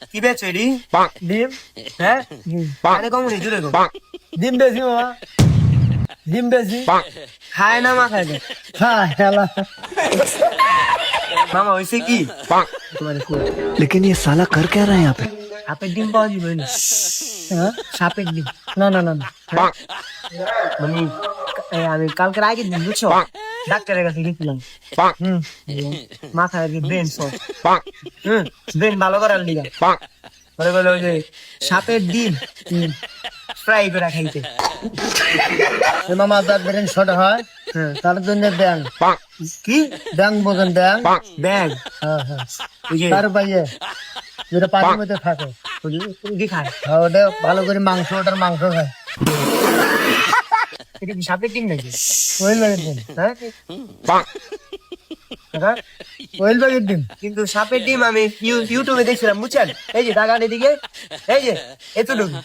কি বেচো এডি? ডিম হ্যাঁ আরে কমনি জুড়ে গো ডিম বেশি মামা ডিম বেশি খায় না মা খায় না হ্যাঁ হেলা মামা হইছে কি তোমার কই लेकिन ये साला कर क्या रहा है यहाँ पे? সাপের ডিম পাওয়া যাবে না হ্যাঁ সাপের ডিম না না না না মানে আমি কালকের আগের দিন বুঝছো ডাক্তারের কাছে গেছিলাম হুম মাথায় আর কি ব্রেন সব ব্রেন ভালো করার লিগা পরে বলে ওই যে সাপের ডিম ফ্রাই করে খাইতে এ মামা আপনার ব্রেন শর্ট হয় তার জন্য ব্যাং কি ব্যাং বোঝেন ব্যাং ব্যাগ হ্যাঁ হ্যাঁ ওই যে তার বাইরে যেটা পানির মধ্যে থাকে কি খায় হ্যাঁ, ওটা ভালো করে মাংস ওটার মাংস খায় এটা কি সাপের ডিম নাকি ওয়েল বাগের ডিম হ্যাঁ কাকা? ওয়েল বাগের ডিম কিন্তু সাপের ডিম আমি ইউটিউবে দেখছিলাম বুঝছেন এই যে দাগান এদিকে এই যে এতটুকু